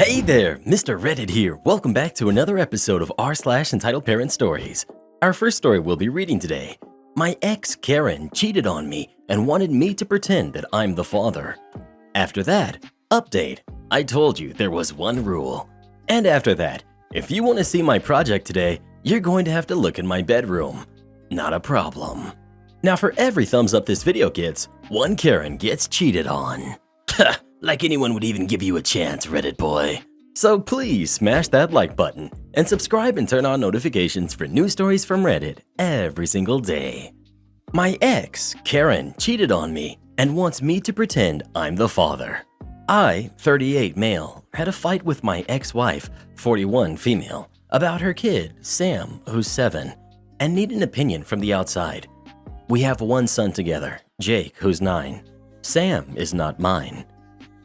Hey there, Mr. Reddit here. Welcome back to another episode of r/entitled Parent Stories. Our first story we'll be reading today. My ex, Karen, cheated on me and wanted me to pretend that I'm the father. After that, update. I told you there was one rule. And after that, if you want to see my project today, you're going to have to look in my bedroom. Not a problem. Now for every thumbs up this video gets, one Karen gets cheated on. Like anyone would even give you a chance, Reddit boy. So please smash that like button and subscribe and turn on notifications for new stories from Reddit every single day. My ex, Karen, cheated on me and wants me to pretend I'm the father. I, 38 male, had a fight with my ex-wife, 41 female, about her kid, Sam, who's 7, and need an opinion from the outside. We have one son together, Jake, who's 9. Sam is not mine.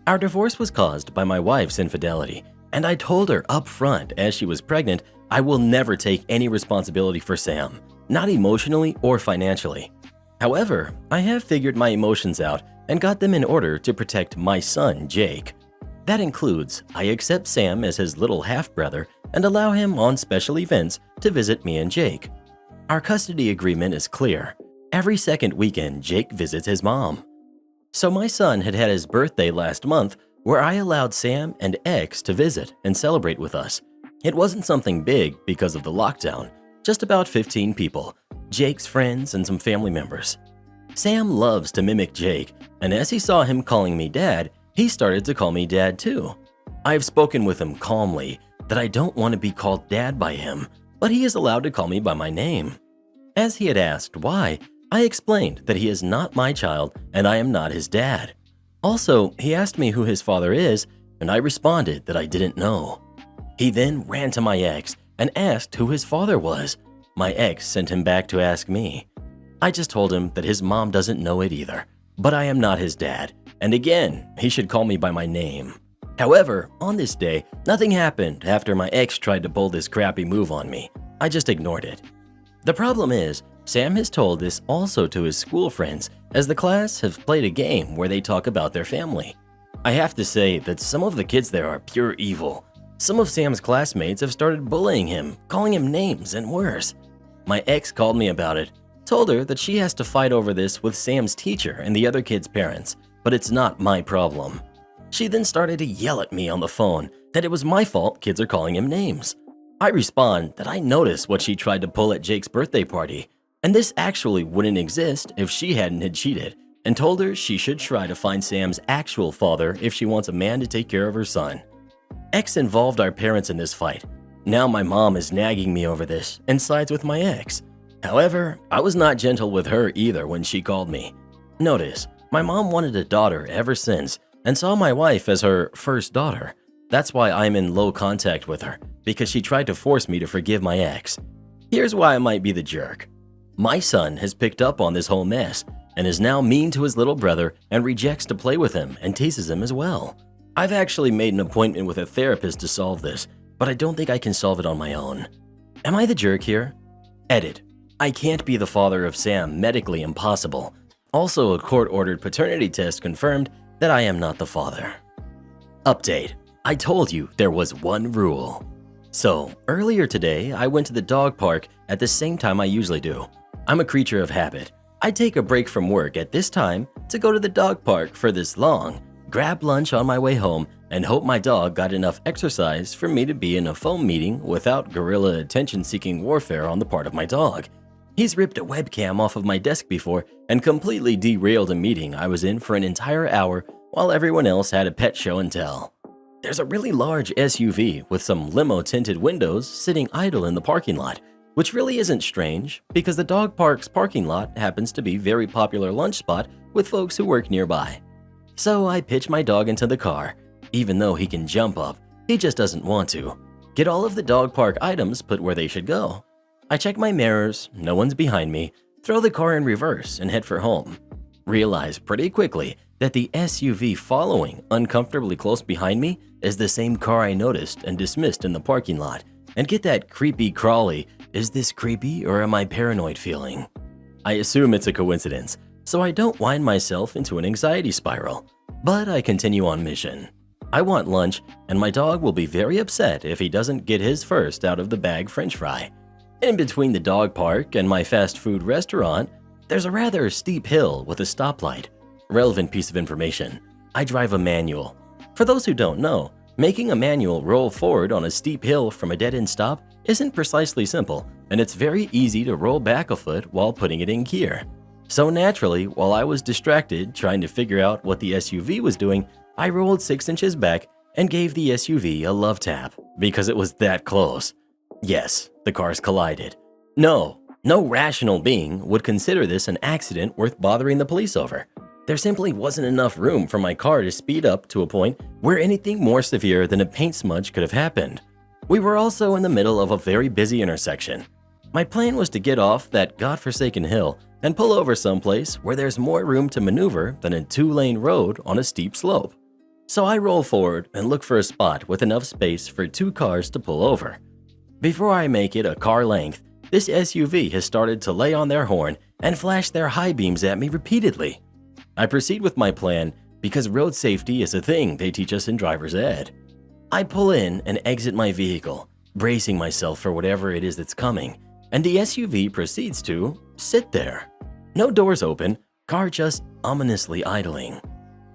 Our divorce was caused by my wife's infidelity, and I told her up front as she was pregnant I will never take any responsibility for Sam, not emotionally or financially. However, I have figured my emotions out and got them in order to protect my son, Jake. That includes I accept Sam as his little half-brother and allow him on special events to visit me and Jake. Our custody agreement is clear. Every second weekend, Jake visits his mom. So my son had his birthday last month where I allowed Sam and X to visit and celebrate with us. It wasn't something big because of the lockdown, just about 15 people, Jake's friends and some family members. Sam loves to mimic Jake, and as he saw him calling me dad, he started to call me dad too. I've spoken with him calmly that I don't want to be called dad by him, but he is allowed to call me by my name. As he had asked why, I explained that he is not my child and I am not his dad. Also, he asked me who his father is, and I responded that I didn't know. He then ran to my ex and asked who his father was. My ex sent him back to ask me. I just told him that his mom doesn't know it either, but I am not his dad, and again, he should call me by my name. However, on this day, nothing happened after my ex tried to pull this crappy move on me. I just ignored it. The problem is, Sam has told this also to his school friends, as the class have played a game where they talk about their family. I have to say that some of the kids there are pure evil. Some of Sam's classmates have started bullying him, calling him names and worse. My ex called me about it, told her that she has to fight over this with Sam's teacher and the other kids' parents, but it's not my problem. She then started to yell at me on the phone that it was my fault kids are calling him names. I respond that I noticed what she tried to pull at Jake's birthday party, and this actually wouldn't exist if she hadn't had cheated, and told her she should try to find Sam's actual father if she wants a man to take care of her son. X involved our parents in this fight. Now my mom is nagging me over this and sides with my ex. However, I was not gentle with her either when she called me. Notice, my mom wanted a daughter ever since and saw my wife as her first daughter. That's why I'm in low contact with her, because she tried to force me to forgive my ex. Here's why I might be the jerk. My son has picked up on this whole mess and is now mean to his little brother and rejects to play with him and teases him as well. I've actually made an appointment with a therapist to solve this, but I don't think I can solve it on my own. Am I the jerk here? Edit. I can't be the father of Sam, medically impossible. Also, a court-ordered paternity test confirmed that I am not the father. Update. I told you there was one rule. So, earlier today, I went to the dog park at the same time I usually do. I'm a creature of habit. I take a break from work at this time to go to the dog park for this long, grab lunch on my way home, and hope my dog got enough exercise for me to be in a phone meeting without guerrilla attention-seeking warfare on the part of my dog. He's ripped a webcam off of my desk before and completely derailed a meeting I was in for an entire hour while everyone else had a pet show and tell. There's a really large SUV with some limo-tinted windows sitting idle in the parking lot, which really isn't strange because the dog park's parking lot happens to be a very popular lunch spot with folks who work nearby. So I pitch my dog into the car. Even though he can jump up, he just doesn't want to. Get all of the dog park items put where they should go. I check my mirrors, no one's behind me, throw the car in reverse and head for home. Realize pretty quickly that the SUV following uncomfortably close behind me is the same car I noticed and dismissed in the parking lot, and get that creepy crawly, is this creepy or am I paranoid feeling? I assume it's a coincidence, so I don't wind myself into an anxiety spiral, but I continue on mission. I want lunch, and my dog will be very upset if he doesn't get his first out of the bag French fry. In between the dog park and my fast food restaurant, there's a rather steep hill with a stoplight. Relevant piece of information: I drive a manual. For those who don't know, making a manual roll forward on a steep hill from a dead-end stop isn't precisely simple, and it's very easy to roll back a foot while putting it in gear. So naturally, while I was distracted trying to figure out what the SUV was doing, I rolled 6 inches back and gave the SUV a love tap because it was that close. Yes, the cars collided. No rational being would consider this an accident worth bothering the police over. There simply wasn't enough room for my car to speed up to a point where anything more severe than a paint smudge could have happened. We were also in the middle of a very busy intersection. My plan was to get off that godforsaken hill and pull over someplace where there's more room to maneuver than a 2-lane road on a steep slope. So I roll forward and look for a spot with enough space for 2 cars to pull over. Before I make it a car length, this SUV has started to lay on their horn and flash their high beams at me repeatedly. I proceed with my plan because road safety is a thing they teach us in driver's ed. I pull in and exit my vehicle, bracing myself for whatever it is that's coming, and the SUV proceeds to sit there. No doors open, car just ominously idling.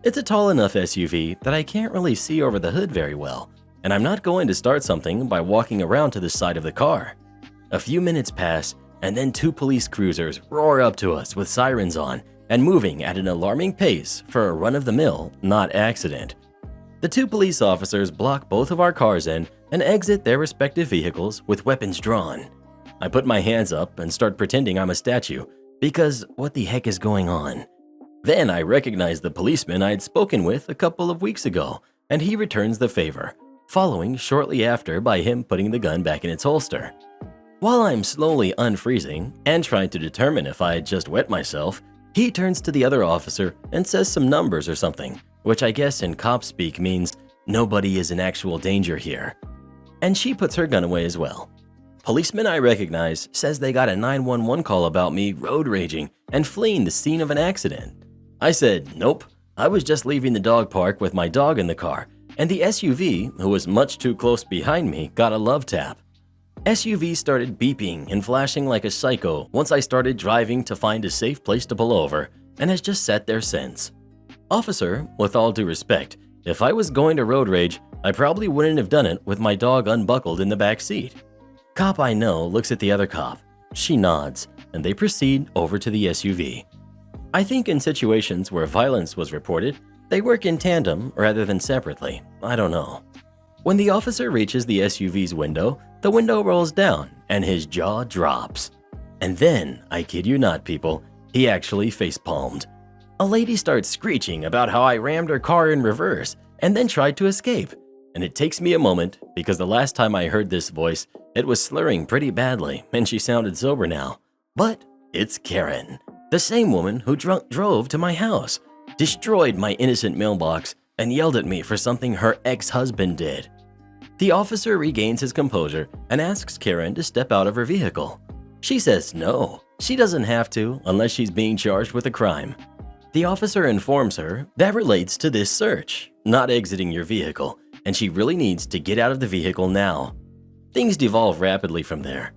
It's a tall enough SUV that I can't really see over the hood very well, and I'm not going to start something by walking around to the side of the car. A few minutes pass, and then 2 police cruisers roar up to us with sirens on and moving at an alarming pace for a run-of-the-mill, not accident. The 2 police officers block both of our cars in and exit their respective vehicles with weapons drawn. I put my hands up and start pretending I'm a statue, because what the heck is going on? Then I recognize the policeman I had spoken with a couple of weeks ago, and he returns the favor, following shortly after by him putting the gun back in its holster. While I'm slowly unfreezing and trying to determine if I had just wet myself, he turns to the other officer and says some numbers or something, which I guess in cop speak means nobody is in actual danger here. And she puts her gun away as well. Policeman I recognize says they got a 911 call about me road raging and fleeing the scene of an accident. I said, nope, I was just leaving the dog park with my dog in the car, and the SUV, who was much too close behind me, got a love tap. SUV started beeping and flashing like a psycho once I started driving to find a safe place to pull over, and has just sat there since. Officer, with all due respect, if I was going to road rage, I probably wouldn't have done it with my dog unbuckled in the back seat. Cop I know looks at the other cop. She nods, and they proceed over to the SUV. I think in situations where violence was reported, they work in tandem rather than separately. I don't know. When the officer reaches the SUV's window, the window rolls down and his jaw drops. And then, I kid you not people, he actually face-palmed. A lady starts screeching about how I rammed her car in reverse and then tried to escape. And it takes me a moment because the last time I heard this voice, it was slurring pretty badly and she sounded sober now. But it's Karen, the same woman who drove to my house, destroyed my innocent mailbox, and yelled at me for something her ex-husband did. The officer regains his composure and asks Karen to step out of her vehicle. She says no, she doesn't have to unless she's being charged with a crime. The officer informs her that relates to this search, not exiting your vehicle, and she really needs to get out of the vehicle now. Things devolve rapidly from there.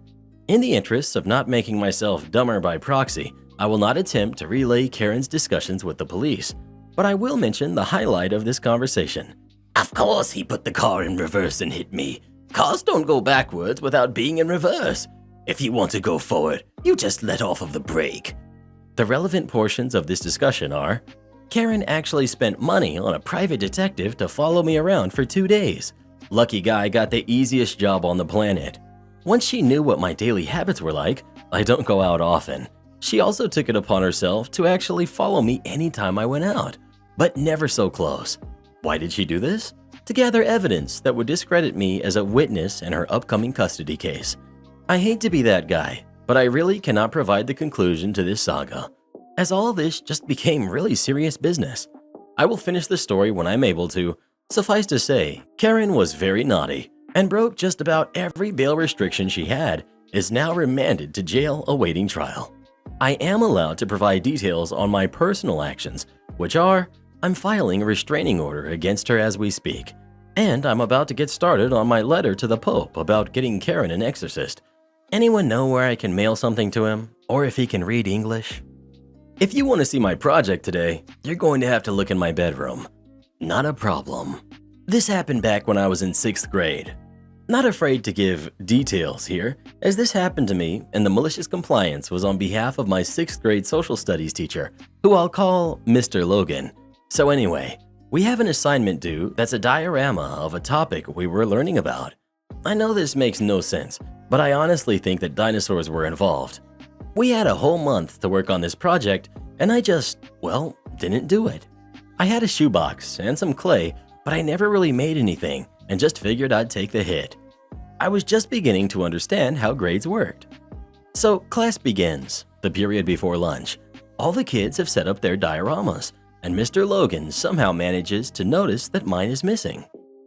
In the interests of not making myself dumber by proxy, I will not attempt to relay Karen's discussions with the police, but I will mention the highlight of this conversation. Of course he put the car in reverse and hit me. Cars don't go backwards without being in reverse. If you want to go forward, you just let off of the brake. The relevant portions of this discussion are: Karen actually spent money on a private detective to follow me around for 2 days. Lucky guy got the easiest job on the planet. Once she knew what my daily habits were like, I don't go out often. She also took it upon herself to actually follow me anytime I went out, but never so close. Why did she do this? To gather evidence that would discredit me as a witness in her upcoming custody case. I hate to be that guy, but I really cannot provide the conclusion to this saga, as all of this just became really serious business. I will finish the story when I'm able to. Suffice to say, Karen was very naughty and broke just about every bail restriction she had, is now remanded to jail awaiting trial. I am allowed to provide details on my personal actions, which are: I'm filing a restraining order against her as we speak, and I'm about to get started on my letter to the Pope about getting Karen an exorcist. Anyone know where I can mail something to him, or if he can read English? If you want to see my project today, you're going to have to look in my bedroom. Not a problem. This happened back when I was in 6th grade. Not afraid to give details here, as this happened to me and the malicious compliance was on behalf of my 6th grade social studies teacher, who I'll call Mr. Logan. So anyway, we have an assignment due that's a diorama of a topic we were learning about. I know this makes no sense, but I honestly think that dinosaurs were involved. We had a whole month to work on this project, and I just, well, didn't do it. I had a shoebox and some clay, but I never really made anything and just figured I'd take the hit. I was just beginning to understand how grades worked. So class begins, the period before lunch. All the kids have set up their dioramas, and Mr. Logan somehow manages to notice that mine is missing.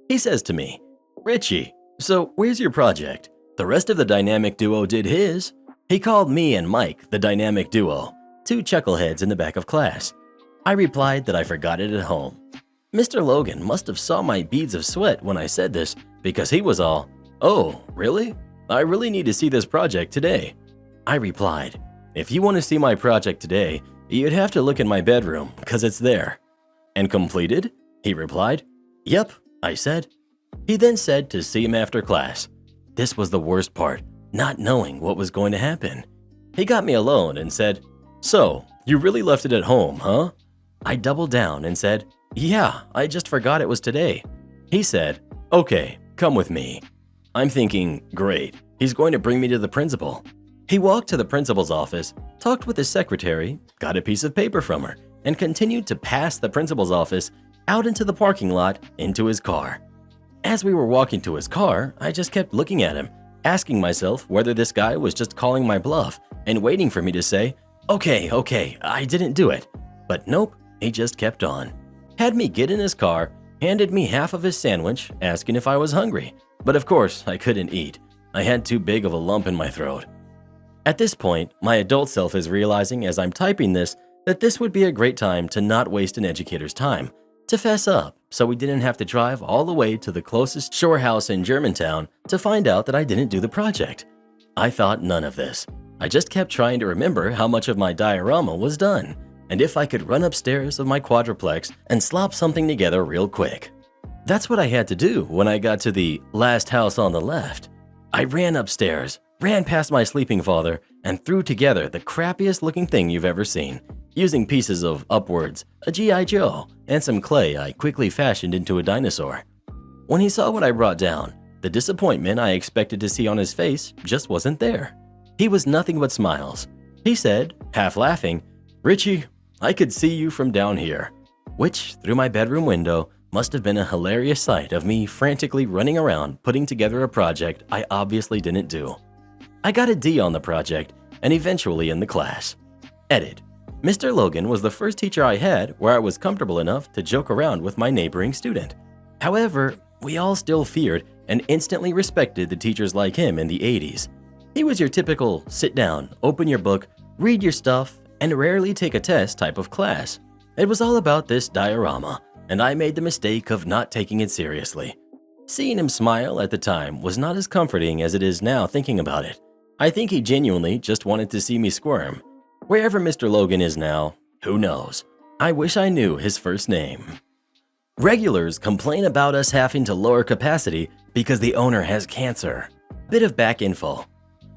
He says to me, "Richie, so where's your project? The rest of the dynamic duo did his." He called me and Mike the dynamic duo, two chuckleheads in the back of class. I replied that I forgot it at home. Mr. Logan must have saw my beads of sweat when I said this, because he was all, "Oh, really? I really need to see this project today." I replied, "If you want to see my project today, you'd have to look in my bedroom, because it's there." "And completed?" he replied. "Yep," I said. He then said to see him after class. This was the worst part, not knowing what was going to happen. He got me alone and said, "So, you really left it at home, huh?" I doubled down and said, "Yeah, I just forgot it was today." He said, "Okay, come with me." I'm thinking, great, he's going to bring me to the principal. He walked to the principal's office, talked with his secretary, got a piece of paper from her, and continued to pass the principal's office out into the parking lot into his car. As we were walking to his car, I just kept looking at him, asking myself whether this guy was just calling my bluff and waiting for me to say, okay, I didn't do it. But nope, he just kept on. Had me get in his car, handed me half of his sandwich, asking if I was hungry. But of course, I couldn't eat. I had too big of a lump in my throat. At this point, my adult self is realizing as I'm typing this that this would be a great time to not waste an educator's time, to fess up so we didn't have to drive all the way to the closest shore house in Germantown to find out that I didn't do the project. I thought none of this. I just kept trying to remember how much of my diorama was done, and if I could run upstairs of my quadruplex and slop something together real quick. That's what I had to do when I got to the last house on the left. I ran upstairs, ran past my sleeping father, and threw together the crappiest looking thing you've ever seen. Using pieces of Upwards, a G.I. Joe, and some clay I quickly fashioned into a dinosaur. When he saw what I brought down, the disappointment I expected to see on his face just wasn't there. He was nothing but smiles. He said, half laughing, "Richie, I could see you from down here," which, through my bedroom window, must have been a hilarious sight of me frantically running around putting together a project I obviously didn't do. I got a D on the project and eventually in the class. Edit. Mr. Logan was the first teacher I had where I was comfortable enough to joke around with my neighboring student. However, we all still feared and instantly respected the teachers like him in the 80s. He was your typical sit down, open your book, read your stuff, and rarely take a test type of class. It was all about this diorama, and I made the mistake of not taking it seriously. Seeing him smile at the time was not as comforting as it is now thinking about it. I think he genuinely just wanted to see me squirm. Wherever Mr. Logan is now, who knows? I wish I knew his first name. Regulars complain about us having to lower capacity because the owner has cancer. Bit of back info.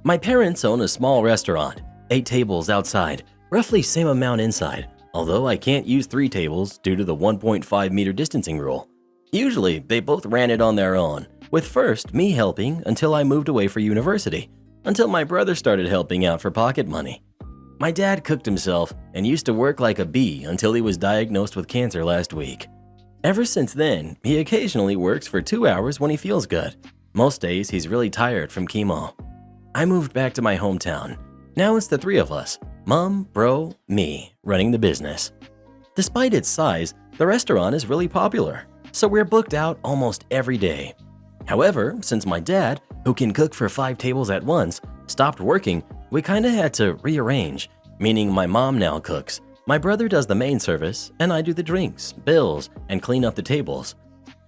My parents own a small restaurant, 8 tables outside, roughly same amount inside, although I can't use 3 tables due to the 1.5 meter distancing rule. Usually, they both ran it on their own, with first me helping until I moved away for university, until my brother started helping out for pocket money. My dad cooked himself and used to work like a bee until he was diagnosed with cancer last week. Ever since then, he occasionally works for 2 hours when he feels good. Most days, he's really tired from chemo. I moved back to my hometown. Now it's the 3 of us, Mom, Bro, me, running the business. Despite its size, the restaurant is really popular, so we're booked out almost every day. However, since my dad, who can cook for 5 tables at once, stopped working, we kinda had to rearrange, meaning my mom now cooks, My brother does the main service, and I do the drinks, bills, and clean up the tables.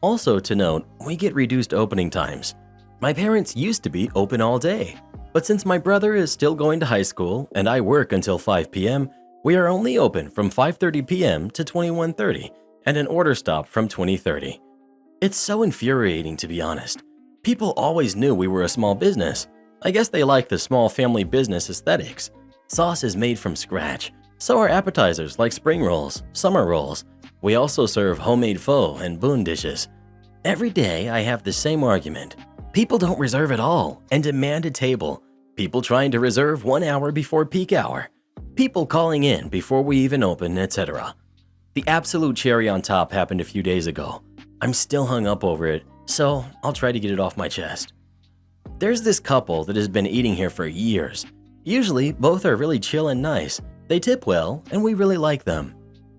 Also to note, we get reduced opening times. My parents used to be open all day, but since my brother is still going to high school and I work until 5 p.m., we are only open from 5:30 p.m. to 21:30 and an order stop from 20:30. It's so infuriating, to be honest. People always knew we were a small business. I guess they like the small family business aesthetics. Sauce is made from scratch. So are appetizers like spring rolls, summer rolls. We also serve homemade pho and boon dishes. Every day I have the same argument. People don't reserve at all and demand a table. People trying to reserve 1 hour before peak hour. People calling in before we even open, etc. The absolute cherry on top happened a few days ago. I'm still hung up over it, so I'll try to get it off my chest. There's this couple that has been eating here for years. Usually, both are really chill and nice. They tip well, and we really like them.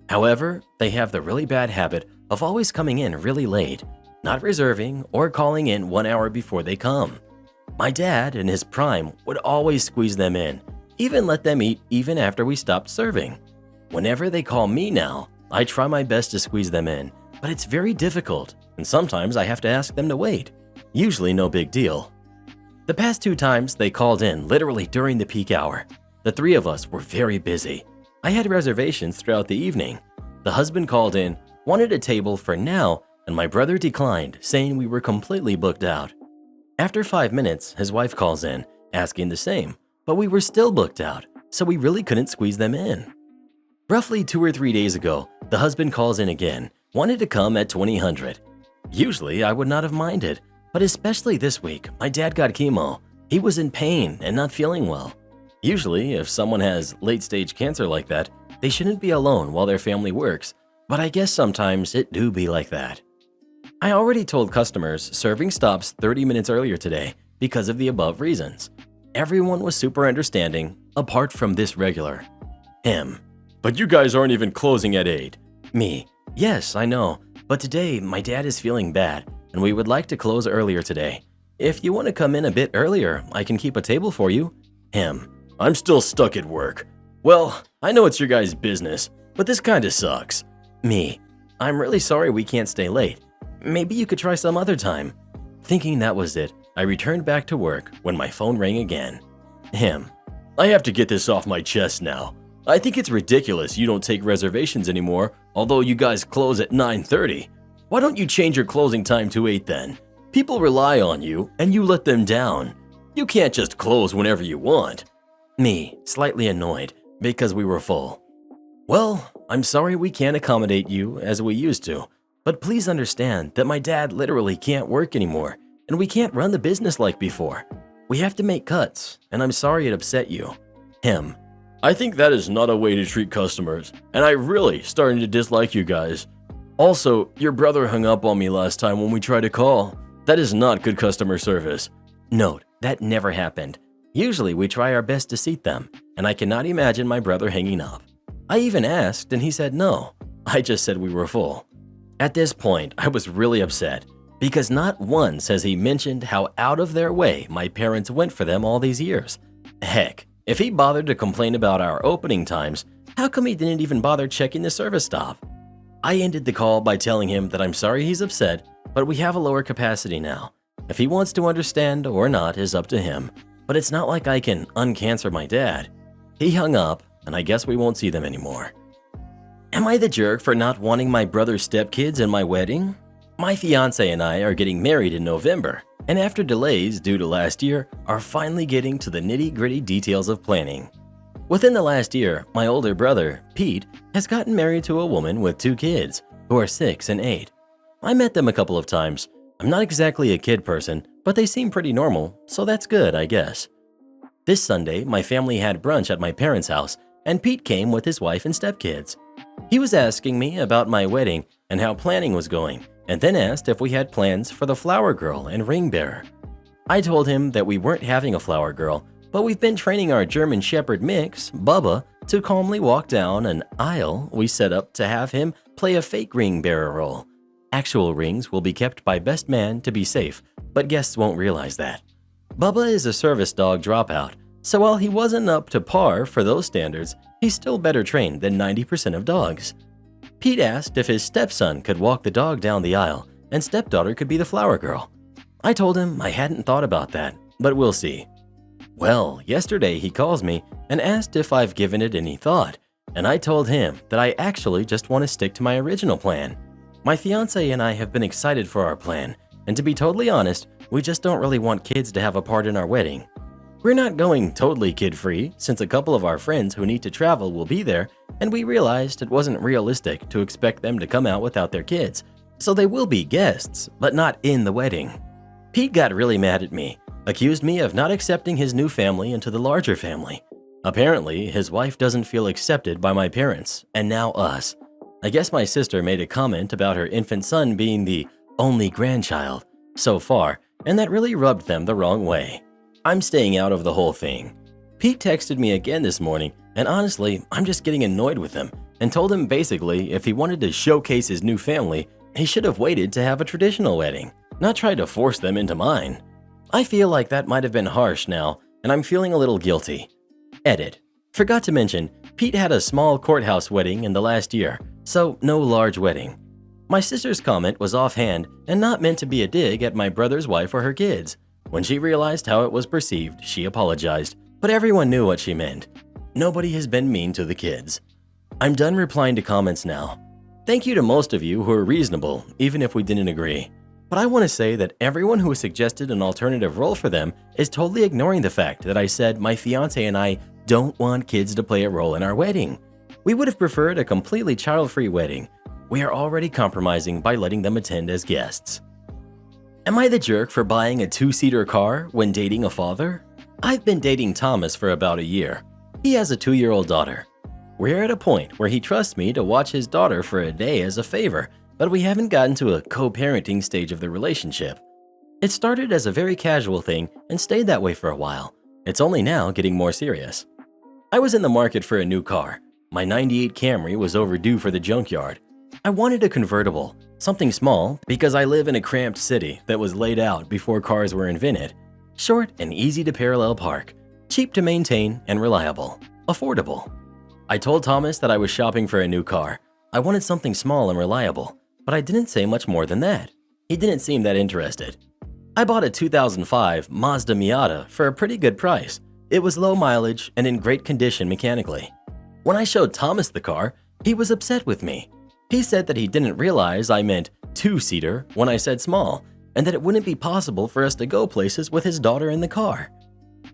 However, they have the really bad habit of always coming in really late, not reserving or calling in 1 hour before they come. My dad, in his prime, would always squeeze them in, even let them eat even after we stopped serving. Whenever they call me now, I try my best to squeeze them in, but it's very difficult, and sometimes I have to ask them to wait. Usually no big deal. The past 2 times they called in literally during the peak hour. The 3 of us were very busy. I had reservations throughout the evening. The husband called in, wanted a table for now, and my brother declined, saying we were completely booked out. After 5 minutes, his wife calls in, asking the same, but we were still booked out, so we really couldn't squeeze them in. Roughly 2 or 3 days ago, the husband calls in again, wanted to come at 2000. Usually, I would not have minded, but especially this week, my dad got chemo. He was in pain and not feeling well. Usually, if someone has late-stage cancer like that, they shouldn't be alone while their family works, but I guess sometimes it do be like that. I already told customers serving stops 30 minutes earlier today because of the above reasons. Everyone was super understanding, apart from this regular. Him. But you guys aren't even closing at 8. Me. Yes, I know, but today my dad is feeling bad, and we would like to close earlier today. If you want to come in a bit earlier, I can keep a table for you. Him. I'm still stuck at work. Well, I know it's your guys' business, but this kinda sucks. Me. I'm really sorry we can't stay late. Maybe you could try some other time. Thinking that was it, I returned back to work when my phone rang again. Him. I have to get this off my chest now. I think it's ridiculous you don't take reservations anymore, although you guys close at 9:30. Why don't you change your closing time to 8 then? People rely on you, and you let them down. You can't just close whenever you want. Me, slightly annoyed, because we were full. Well, I'm sorry we can't accommodate you as we used to, but please understand that my dad literally can't work anymore, and we can't run the business like before. We have to make cuts, and I'm sorry it upset you. Him. I think that is not a way to treat customers, and I really starting to dislike you guys. Also, your brother hung up on me last time when we tried to call. That is not good customer service. Note, that never happened. Usually we try our best to seat them, and I cannot imagine my brother hanging up. I even asked and he said no. I just said we were full. At this point, I was really upset because not once has he mentioned how out of their way my parents went for them all these years. Heck, if he bothered to complain about our opening times, how come he didn't even bother checking the service stop? I ended the call by telling him that I'm sorry he's upset, but we have a lower capacity now. If he wants to understand or not is up to him, but it's not like I can uncancer my dad. He hung up, and I guess we won't see them anymore. Am I the jerk for not wanting my brother's stepkids in my wedding? My fiance and I are getting married in November, and after delays due to last year, are finally getting to the nitty-gritty details of planning. Within the last year, my older brother, Pete, has gotten married to a woman with 2 kids, who are 6 and 8. I met them a couple of times. I'm not exactly a kid person, but they seem pretty normal, so that's good, I guess. This Sunday, my family had brunch at my parents' house, and Pete came with his wife and stepkids. He was asking me about my wedding and how planning was going, and then asked if we had plans for the flower girl and ring bearer. I told him that we weren't having a flower girl, but we've been training our German Shepherd mix, Bubba, to calmly walk down an aisle we set up to have him play a fake ring bearer role. Actual rings will be kept by best man to be safe, but guests won't realize that. Bubba is a service dog dropout, so while he wasn't up to par for those standards, He's still better trained than 90% of dogs. Pete asked if his stepson could walk the dog down the aisle and stepdaughter could be the flower girl. I told him I hadn't thought about that, but we'll see. Well, yesterday he calls me and asked if I've given it any thought, and I told him that I actually just want to stick to my original plan. My fiance and I have been excited for our plan, and to be totally honest, we just don't really want kids to have a part in our wedding. We're not going totally kid-free, since a couple of our friends who need to travel will be there, and we realized it wasn't realistic to expect them to come out without their kids, so they will be guests, but not in the wedding. Pete got really mad at me, accused me of not accepting his new family into the larger family. Apparently, his wife doesn't feel accepted by my parents, and now us. I guess my sister made a comment about her infant son being the only grandchild so far, and that really rubbed them the wrong way. I'm staying out of the whole thing. Pete texted me again this morning, and honestly, I'm just getting annoyed with him and told him basically if he wanted to showcase his new family, he should have waited to have a traditional wedding, not try to force them into mine. I feel like that might have been harsh now, and I'm feeling a little guilty. Edit. Forgot to mention, Pete had a small courthouse wedding in the last year, so no large wedding. My sister's comment was offhand and not meant to be a dig at my brother's wife or her kids. When she realized how it was perceived, she apologized, but everyone knew what she meant. Nobody has been mean to the kids. I'm done replying to comments now. Thank you to most of you who are reasonable, even if we didn't agree. But I want to say that everyone who suggested an alternative role for them is totally ignoring the fact that I said my fiance and I don't want kids to play a role in our wedding. We would have preferred a completely child-free wedding. We are already compromising by letting them attend as guests. Am I the jerk for buying a 2-seater car when dating a father? I've been dating Thomas for about a year. He has a 2-year-old daughter. We're at a point where he trusts me to watch his daughter for a day as a favor, but we haven't gotten to a co-parenting stage of the relationship. It started as a very casual thing and stayed that way for a while. It's only now getting more serious. I was in the market for a new car. My '98 Camry was overdue for the junkyard. I wanted a convertible, something small because I live in a cramped city that was laid out before cars were invented. Short and easy to parallel park, cheap to maintain and reliable, affordable. I told Thomas that I was shopping for a new car. I wanted something small and reliable, but I didn't say much more than that. He didn't seem that interested. I bought a 2005 Mazda Miata for a pretty good price. It was low mileage and in great condition mechanically. When I showed Thomas the car, he was upset with me. He said that he didn't realize I meant 2-seater when I said small, and that it wouldn't be possible for us to go places with his daughter in the car.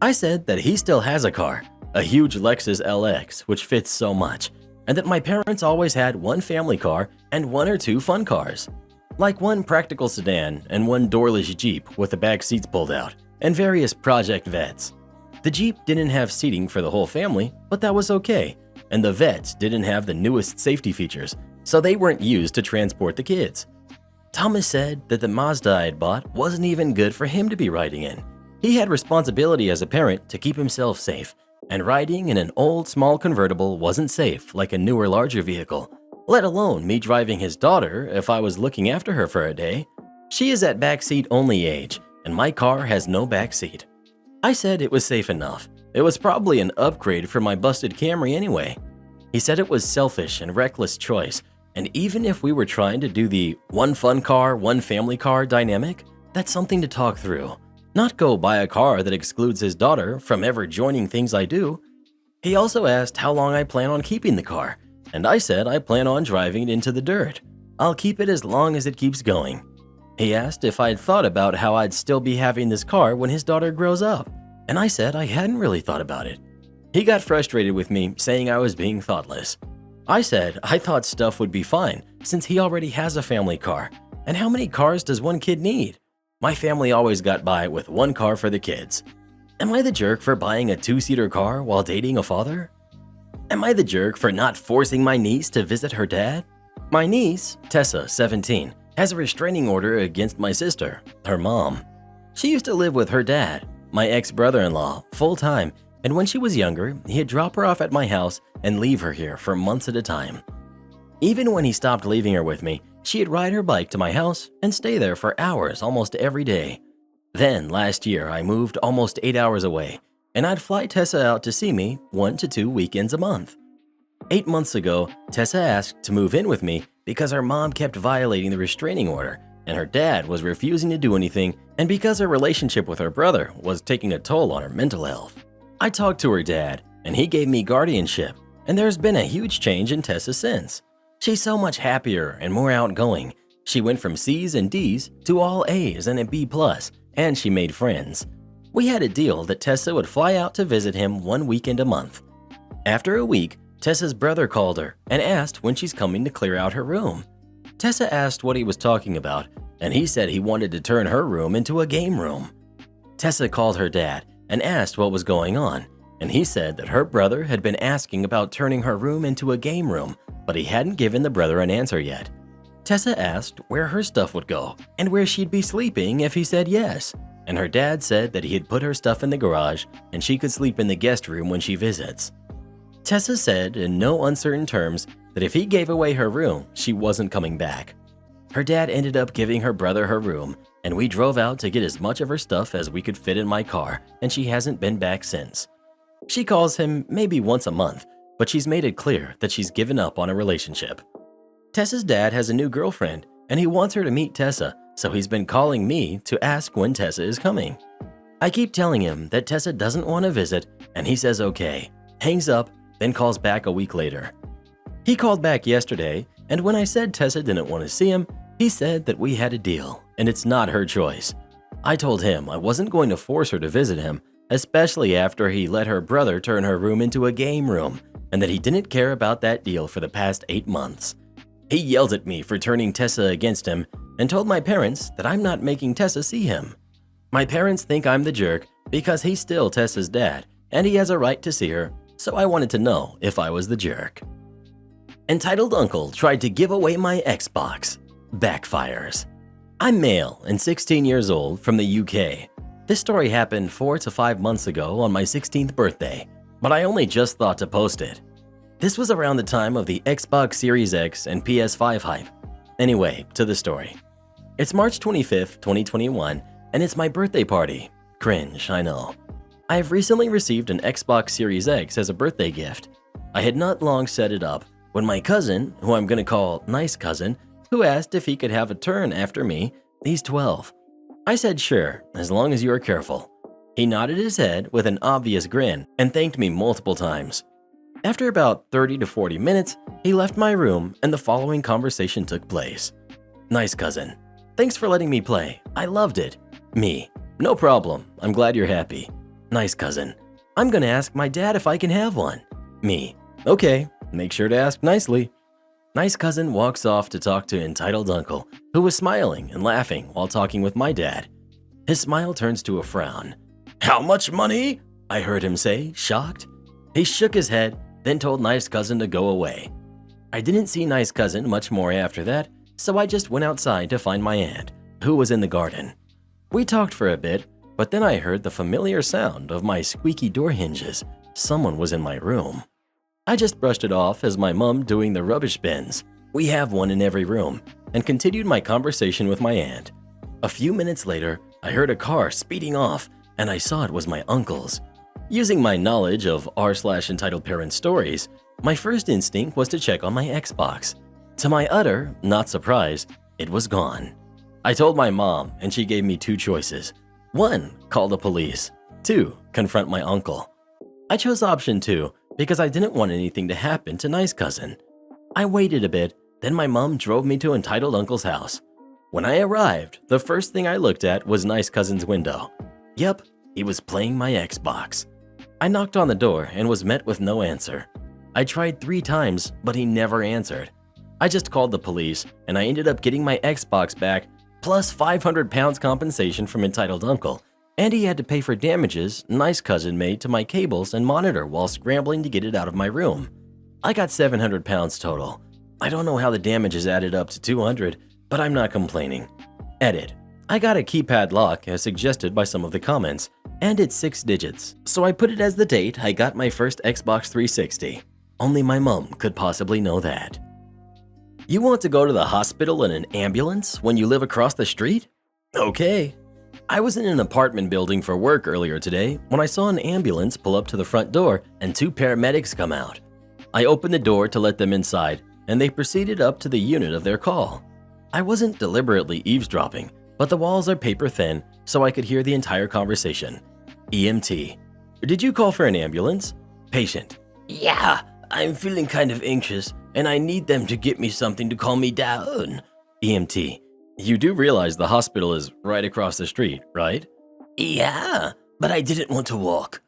I said that he still has a car, a huge Lexus LX, which fits so much, and that my parents always had one family car and 1 or 2 fun cars, like one practical sedan and one doorless Jeep with the back seats pulled out, and various project vets. The Jeep didn't have seating for the whole family, but that was okay, and the vets didn't have the newest safety features, so they weren't used to transport the kids. Thomas said that the Mazda I had bought wasn't even good for him to be riding in. He had responsibility as a parent to keep himself safe, and riding in an old small convertible wasn't safe like a newer larger vehicle, let alone me driving his daughter if I was looking after her for a day. She is at backseat only age, and my car has no backseat. I said it was safe enough. It was probably an upgrade for my busted Camry anyway. He said it was selfish and reckless choice, and even if we were trying to do the one fun car, one family car dynamic, that's something to talk through, not go buy a car that excludes his daughter from ever joining things I do. He also asked how long I plan on keeping the car, and I said I plan on driving it into the dirt. I'll keep it as long as it keeps going. He asked if I'd thought about how I'd still be having this car when his daughter grows up, and I said I hadn't really thought about it. He got frustrated with me, saying I was being thoughtless. I said I thought stuff would be fine since he already has a family car, and how many cars does one kid need? My family always got by with one car for the kids. Am I the jerk for buying a 2-seater car while dating a father? Am I the jerk for not forcing my niece to visit her dad? My niece, Tessa, 17, has a restraining order against my sister, her mom. She used to live with her dad, my ex-brother-in-law, full-time, and when she was younger, he'd drop her off at my house and leave her here for months at a time. Even when he stopped leaving her with me, she'd ride her bike to my house and stay there for hours almost every day. Then, last year, I moved almost 8 hours away, and I'd fly Tessa out to see me 1 to 2 weekends a month. 8 months ago, Tessa asked to move in with me because her mom kept violating the restraining order and her dad was refusing to do anything, and because her relationship with her brother was taking a toll on her mental health. I talked to her dad and he gave me guardianship, and there's been a huge change in Tessa since. She's so much happier and more outgoing. She went from C's and D's to all A's and a B+, and she made friends. We had a deal that Tessa would fly out to visit him 1 weekend a month. After a week, Tessa's brother called her and asked when she's coming to clear out her room. Tessa asked what he was talking about, and he said he wanted to turn her room into a game room. Tessa called her dad and asked what was going on, and he said that her brother had been asking about turning her room into a game room, but he hadn't given the brother an answer yet. Tessa asked where her stuff would go and where she'd be sleeping if he said yes, and her dad said that he had put her stuff in the garage and she could sleep in the guest room when she visits. Tessa said in no uncertain terms that if he gave away her room, she wasn't coming back. Her dad ended up giving her brother her room, and we drove out to get as much of her stuff as we could fit in my car, and she hasn't been back since. She calls him maybe once a month, but she's made it clear that she's given up on a relationship. Tessa's dad has a new girlfriend, and he wants her to meet Tessa, so he's been calling me to ask when Tessa is coming. I keep telling him that Tessa doesn't want to visit, and he says okay, hangs up, then calls back a week later. He called back yesterday, and when I said Tessa didn't want to see him, he said that we had a deal, and it's not her choice. I told him I wasn't going to force her to visit him, especially after he let her brother turn her room into a game room, and that he didn't care about that deal for the past 8 months. He yelled at me for turning Tessa against him and told my parents that I'm not making Tessa see him. My parents think I'm the jerk because he's still Tessa's dad, and he has a right to see her, so I wanted to know if I was the jerk. Entitled Uncle tried to give away my Xbox. Backfires. I'm male and 16 years old from the UK. This story happened 4 to 5 months ago on my 16th birthday, but I only just thought to post it. This was around the time of the Xbox Series X and PS5 hype. Anyway, to the story. It's March 25th, 2021, and it's my birthday party. Cringe, I know. I have recently received an Xbox Series X as a birthday gift. I had not long set it up when my cousin, who I'm gonna call Nice Cousin, who asked if he could have a turn after me, he's 12. I said sure, as long as you are careful. He nodded his head with an obvious grin and thanked me multiple times. After about 30 to 40 minutes, he left my room and the following conversation took place. Nice Cousin, thanks for letting me play. I loved it. Me, no problem. I'm glad you're happy. Nice Cousin, I'm gonna ask my dad if I can have one. Me, okay, make sure to ask nicely. Nice Cousin walks off to talk to Entitled Uncle, who was smiling and laughing while talking with my dad. His smile turns to a frown. How much money? I heard him say, shocked. He shook his head, then told Nice Cousin to go away. I didn't see Nice Cousin much more after that, so I just went outside to find my aunt, who was in the garden. We talked for a bit, but then I heard the familiar sound of my squeaky door hinges. Someone was in my room. I just brushed it off as my mom doing the rubbish bins. We have one in every room, and continued my conversation with my aunt. A few minutes later, I heard a car speeding off, and I saw it was my uncle's. Using my knowledge of r/entitled parent stories, my first instinct was to check on my Xbox. To my utter not surprise, it was gone. I told my mom, and she gave me 2 choices. 1, call the police. 2, confront my uncle. I chose option 2 because I didn't want anything to happen to Nice Cousin. I waited a bit, then my mom drove me to Entitled Uncle's house. When I arrived, the first thing I looked at was Nice Cousin's window. Yep, he was playing my Xbox. I knocked on the door and was met with no answer. I tried 3 times, but he never answered. I just called the police, and I ended up getting my Xbox back, plus 500 pounds compensation from Entitled Uncle, and he had to pay for damages Nice Cousin made to my cables and monitor while scrambling to get it out of my room. I got 700 pounds total. I don't know how the damages added up to 200, but I'm not complaining. Edit. I got a keypad lock as suggested by some of the comments, and it's 6 digits, so I put it as the date I got my first Xbox 360. Only my mom could possibly know that. You want to go to the hospital in an ambulance when you live across the street? Okay. I was in an apartment building for work earlier today when I saw an ambulance pull up to the front door and 2 paramedics come out. I opened the door to let them inside, and they proceeded up to the unit of their call. I wasn't deliberately eavesdropping, but the walls are paper thin, so I could hear the entire conversation. EMT: "Did you call for an ambulance?" Patient: "Yeah, I'm feeling kind of anxious, and I need them to get me something to calm me down." EMT: "You do realize the hospital is right across the street, right?" "Yeah, but I didn't want to walk."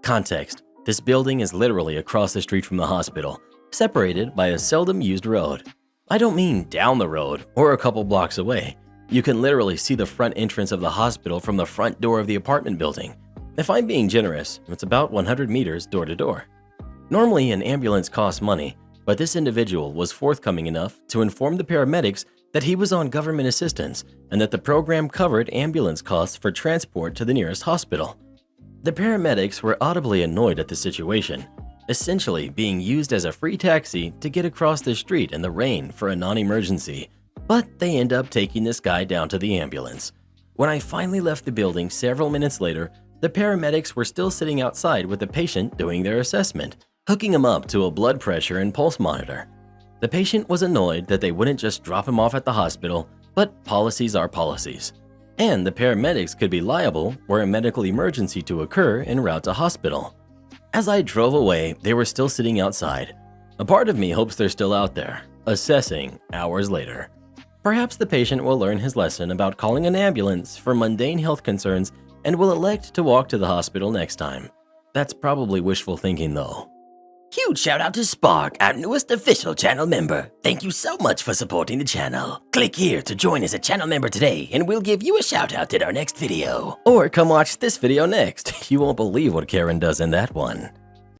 Context: this building is literally across the street from the hospital, separated by a seldom used road. I don't mean down the road or a couple blocks away. You can literally see the front entrance of the hospital from the front door of the apartment building. If I'm being generous, it's about 100 meters door to door. Normally, an ambulance costs money, but this individual was forthcoming enough to inform the paramedics that he was on government assistance and that the program covered ambulance costs for transport to the nearest hospital. The paramedics were audibly annoyed at the situation, essentially being used as a free taxi to get across the street in the rain for a non-emergency, but they end up taking this guy down to the ambulance. When I finally left the building several minutes later, the paramedics were still sitting outside with the patient doing their assessment, hooking him up to a blood pressure and pulse monitor. The patient was annoyed that they wouldn't just drop him off at the hospital, but policies are policies. And the paramedics could be liable were a medical emergency to occur en route to hospital. As I drove away, they were still sitting outside. A part of me hopes they're still out there, assessing hours later. Perhaps the patient will learn his lesson about calling an ambulance for mundane health concerns and will elect to walk to the hospital next time. That's probably wishful thinking though. Huge shout out to Spark, our newest official channel member. Thank you so much for supporting the channel. Click here to join as a channel member today and we'll give you a shout out in our next video. Or come watch this video next. You won't believe what Karen does in that one.